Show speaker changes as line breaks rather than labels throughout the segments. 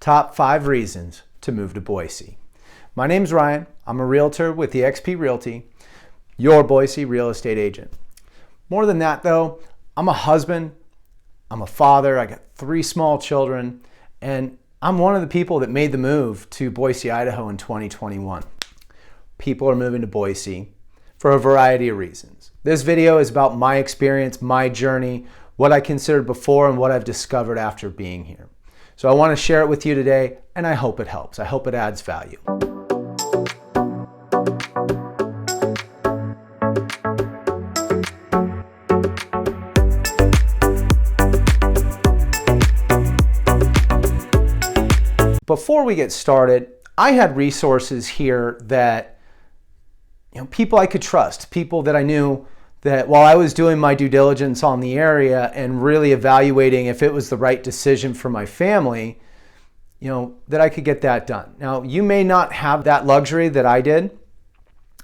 Top 5 reasons to move to Boise. My name's Ryan. I'm a realtor with eXp Realty, your Boise real estate agent. More than that though, I'm a husband, I'm a father, I got 3 small children, and I'm one of the people that made the move to Boise, Idaho in 2021. People are moving to Boise for a variety of reasons. This video is about my experience, my journey, what I considered before and what I've discovered after being here. So I want to share it with you today, and I hope it helps. I hope it adds value. Before we get started, I had resources here that people I could trust, people that I knew that while I was doing my due diligence on the area and really evaluating if it was the right decision for my family, that I could get that done. Now, you may not have that luxury that I did.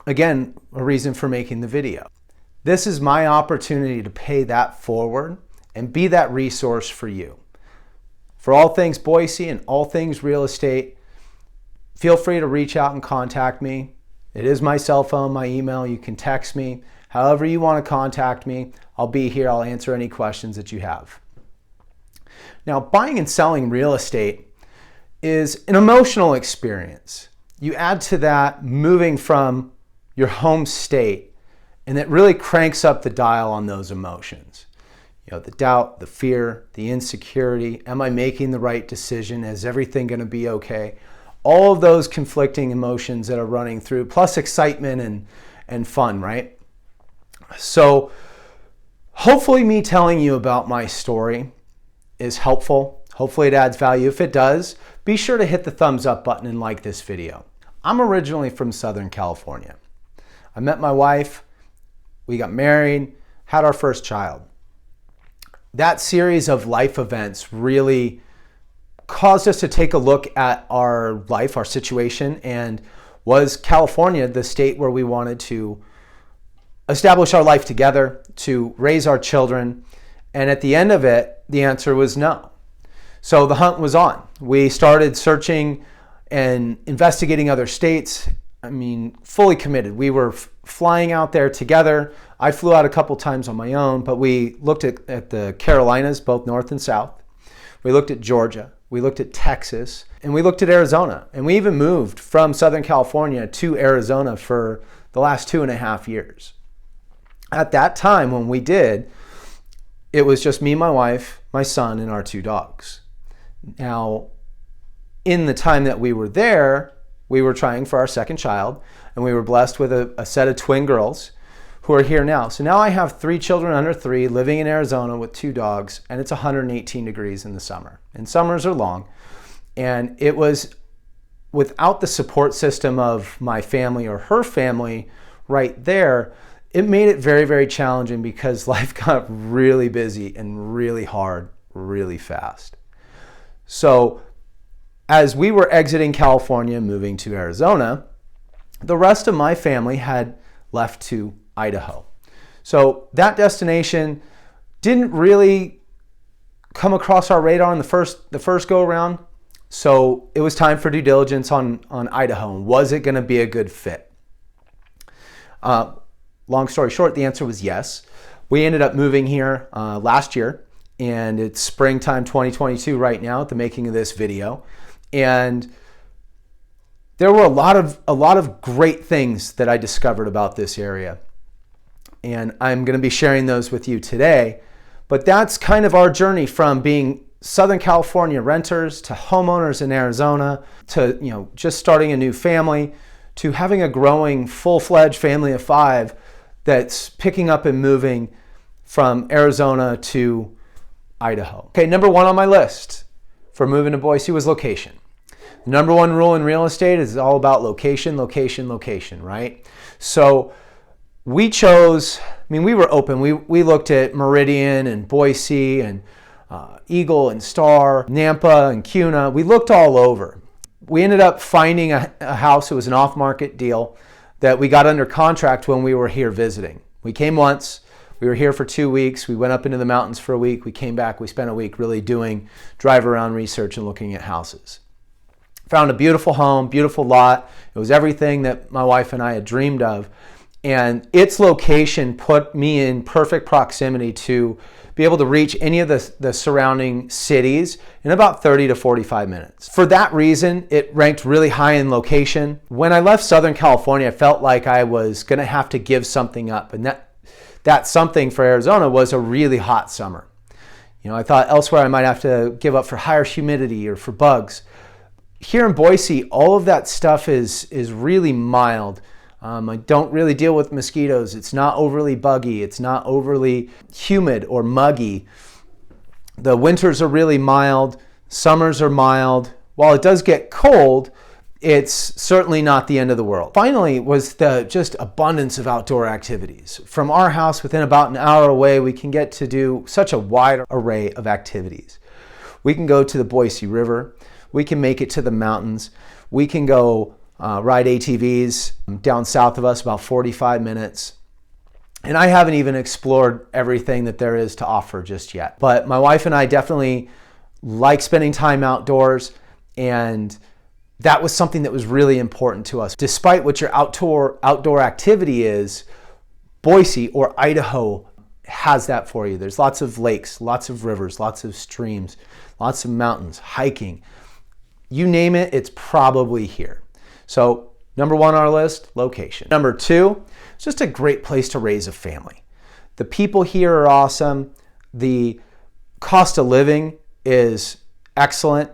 Again, a reason for making the video. This is my opportunity to pay that forward and be that resource for you. For all things Boise and all things real estate, feel free to reach out and contact me. It is my cell phone, my email. You can text me. However you want to contact me, I'll be here. I'll answer any questions that you have. Now, buying and selling real estate is an emotional experience. You add to that moving from your home state, and it really cranks up the dial on those emotions. The doubt, the fear, the insecurity. Am I making the right decision? Is everything going to be okay? All of those conflicting emotions that are running through, plus excitement and fun, right? So hopefully me telling you about my story is helpful. Hopefully it adds value. If it does, be sure to hit the thumbs up button and like this video. I'm originally from Southern California. I met my wife, we got married, had our first child. That series of life events really caused us to take a look at our life, our situation, and was California the state where we wanted to establish our life together, to raise our children? And at the end of it, the answer was no. So the hunt was on. We started searching and investigating other states. Fully committed. We were flying out there together. I flew out a couple times on my own, but we looked at the Carolinas, both north and south. We looked at Georgia. We looked at Texas, and we looked at Arizona. And we even moved from Southern California to Arizona for the last 2.5 years. At that time, when we did, it was just me, my wife, my son, and our 2 dogs. Now, in the time that we were there, we were trying for our second child, and we were blessed with a set of twin girls who are here now. So now I have 3 children under 3 living in Arizona with 2 dogs, and it's 118 degrees in the summer. And summers are long. And it was without the support system of my family or her family right there, it made it very, very challenging because life got really busy and really hard, really fast. So as we were exiting California, moving to Arizona, the rest of my family had left to Idaho. So that destination didn't really come across our radar on the first go around. So it was time for due diligence on Idaho. Was it going to be a good fit? Long story short, the answer was yes. We ended up moving here last year, and it's springtime 2022 right now at the making of this video. And there were a lot of great things that I discovered about this area. And I'm going to be sharing those with you today. But that's kind of our journey from being Southern California renters to homeowners in Arizona to just starting a new family to having a growing full-fledged family of 5 that's picking up and moving from Arizona to Idaho. Okay, number 1 on my list for moving to Boise was location. The number 1 rule in real estate is all about location, location, location, right? So we chose, we were open. We looked at Meridian and Boise and Eagle and Star, Nampa and Cuna. We looked all over. We ended up finding a house. It was an off-market deal that we got under contract when we were here visiting. We came once. We were here for 2 weeks. We went up into the mountains for a week. We came back. We spent a week really doing drive around research and looking at houses. Found a beautiful home, beautiful lot. It was everything that my wife and I had dreamed of. And its location put me in perfect proximity to be able to reach any of the surrounding cities in about 30 to 45 minutes. For that reason, it ranked really high in location. When I left Southern California, I felt like I was going to have to give something up. And that something for Arizona was a really hot summer. You know, I thought elsewhere I might have to give up for higher humidity or for bugs. Here in Boise, all of that stuff is really mild. I don't really deal with mosquitoes. It's not overly buggy. It's not overly humid or muggy. The winters are really mild. Summers are mild. While it does get cold, it's certainly not the end of the world. Finally was the just abundance of outdoor activities. From our house, within about an hour away, we can get to do such a wide array of activities. We can go to the Boise River. We can make it to the mountains. We can go ride ATVs down south of us, about 45 minutes. And I haven't even explored everything that there is to offer just yet. But my wife and I definitely like spending time outdoors, and that was something that was really important to us. Despite what your outdoor activity is, Boise or Idaho has that for you. There's lots of lakes, lots of rivers, lots of streams, lots of mountains, hiking. You name it, it's probably here. So number one on our list, location. Number two, it's just a great place to raise a family. The people here are awesome. The cost of living is excellent,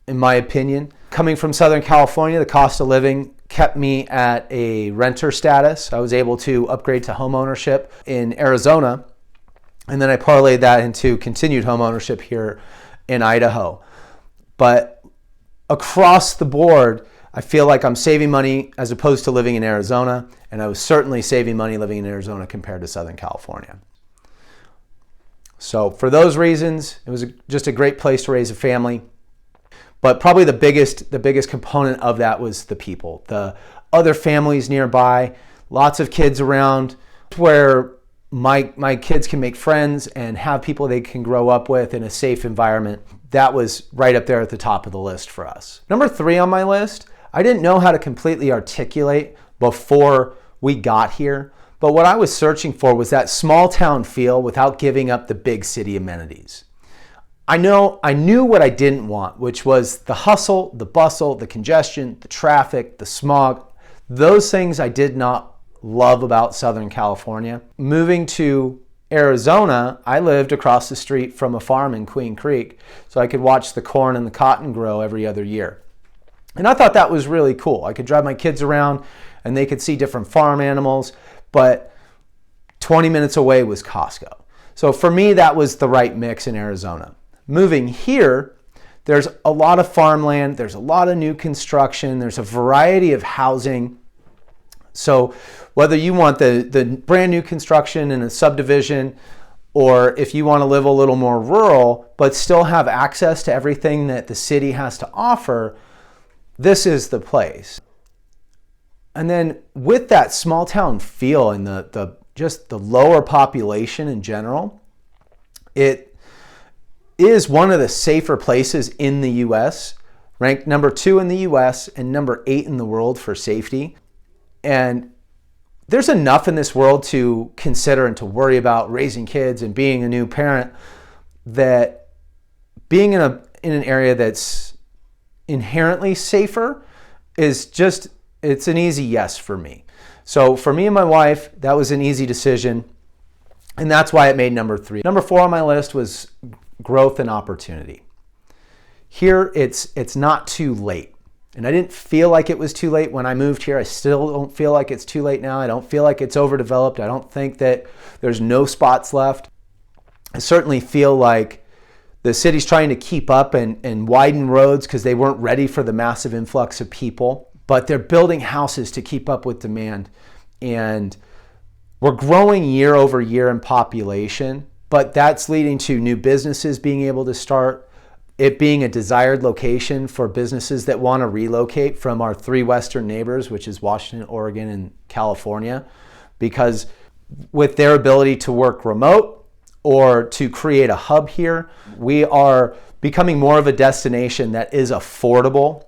in my opinion. Coming from Southern California, the cost of living kept me at a renter status. I was able to upgrade to home ownership in Arizona, and then I parlayed that into continued home ownership here in Idaho. But across the board, I feel like I'm saving money as opposed to living in Arizona, and I was certainly saving money living in Arizona compared to Southern California. So for those reasons, it was just a great place to raise a family. But probably the biggest component of that was the people, the other families nearby, lots of kids around, where my kids can make friends and have people they can grow up with in a safe environment. That was right up there at the top of the list for us. Number three on my list, I didn't know how to completely articulate before we got here, but what I was searching for was that small town feel without giving up the big city amenities. I knew what I didn't want, which was the hustle, the bustle, the congestion, the traffic, the smog. Those things I did not love about Southern California. Moving to Arizona, I lived across the street from a farm in Queen Creek, so I could watch the corn and the cotton grow every other year. And I thought that was really cool. I could drive my kids around and they could see different farm animals, but 20 minutes away was Costco. So for me, that was the right mix in Arizona. Moving here, there's a lot of farmland, there's a lot of new construction, there's a variety of housing. So whether you want the brand new construction in a subdivision, or if you want to live a little more rural, but still have access to everything that the city has to offer, this is the place. And then with that small town feel and just the lower population in general, it is one of the safer places in the US, ranked number 2 in the US and number 8 in the world for safety. And there's enough in this world to consider and to worry about raising kids and being a new parent, that being in an area that's inherently safer is just, it's an easy yes for me. So for me and my wife, that was an easy decision, and that's why it made number 3. Number 4 on my list was growth and opportunity. Here, it's not too late. And I didn't feel like it was too late when I moved here. I still don't feel like it's too late now. I don't feel like it's overdeveloped. I don't think that there's no spots left. I certainly feel like the city's trying to keep up and widen roads because they weren't ready for the massive influx of people. But they're building houses to keep up with demand. And we're growing year over year in population, but that's leading to new businesses being able to start, it being a desired location for businesses that want to relocate from our 3 western neighbors, which is Washington, Oregon, and California, because with their ability to work remote or to create a hub here, we are becoming more of a destination that is affordable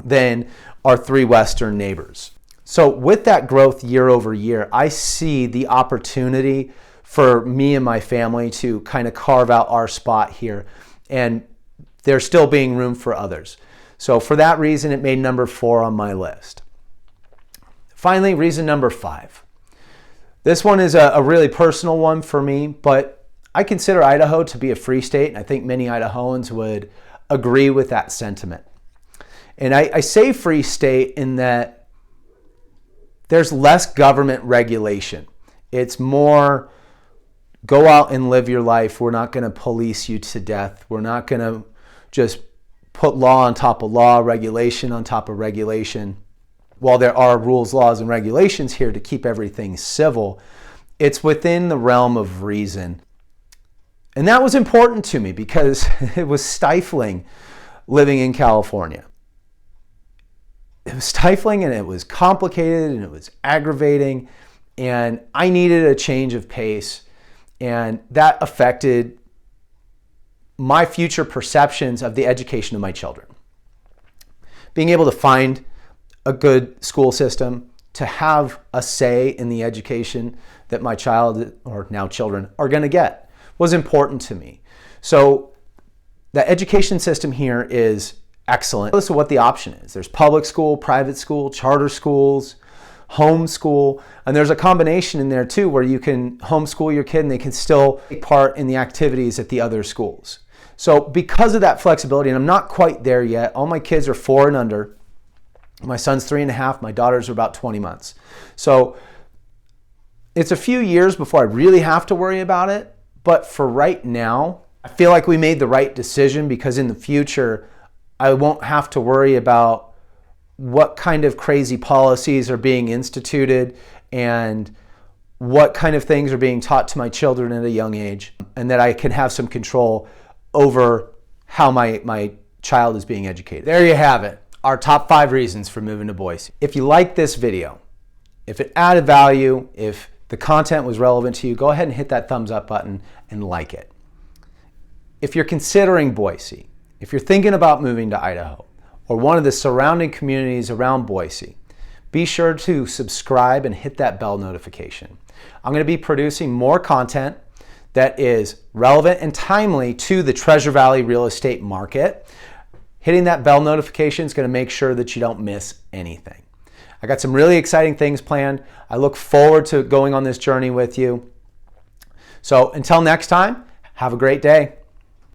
than our three western neighbors. So with that growth year over year, I see the opportunity for me and my family to kind of carve out our spot here, and there's still being room for others. So for that reason, it made number 4 on my list. Finally, reason number 5. This one is a really personal one for me, but I consider Idaho to be a free state, and I think many Idahoans would agree with that sentiment. And I say free state in that there's less government regulation. It's more go out and live your life. We're not going to police you to death. We're not going to just put law on top of law, regulation on top of regulation. While there are rules, laws, and regulations here to keep everything civil, it's within the realm of reason. And that was important to me because it was stifling living in California. It was stifling, and it was complicated, and it was aggravating, and I needed a change of pace, and that affected my future perceptions of the education of my children. Being able to find a good school system, to have a say in the education that my child, or now children, are going to get was important to me. So the education system here is excellent. This is what the option is. There's public school, private school, charter schools, homeschool, and there's a combination in there too where you can homeschool your kid and they can still take part in the activities at the other schools. So because of that flexibility, and I'm not quite there yet, all my kids are 4 and under. My son's 3.5, my daughters are about 20 months. So it's a few years before I really have to worry about it, but for right now, I feel like we made the right decision because in the future, I won't have to worry about what kind of crazy policies are being instituted and what kind of things are being taught to my children at a young age, and that I can have some control over how my child is being educated. There you have it, our top 5 reasons for moving to Boise. If you like this video, if it added value, if the content was relevant to you, go ahead and hit that thumbs up button and like it. If you're considering Boise, if you're thinking about moving to Idaho or one of the surrounding communities around Boise, be sure to subscribe and hit that bell notification. I'm going to be producing more content that is relevant and timely to the Treasure Valley real estate market. Hitting that bell notification is going to make sure that you don't miss anything. I got some really exciting things planned. I look forward to going on this journey with you. So until next time, have a great day.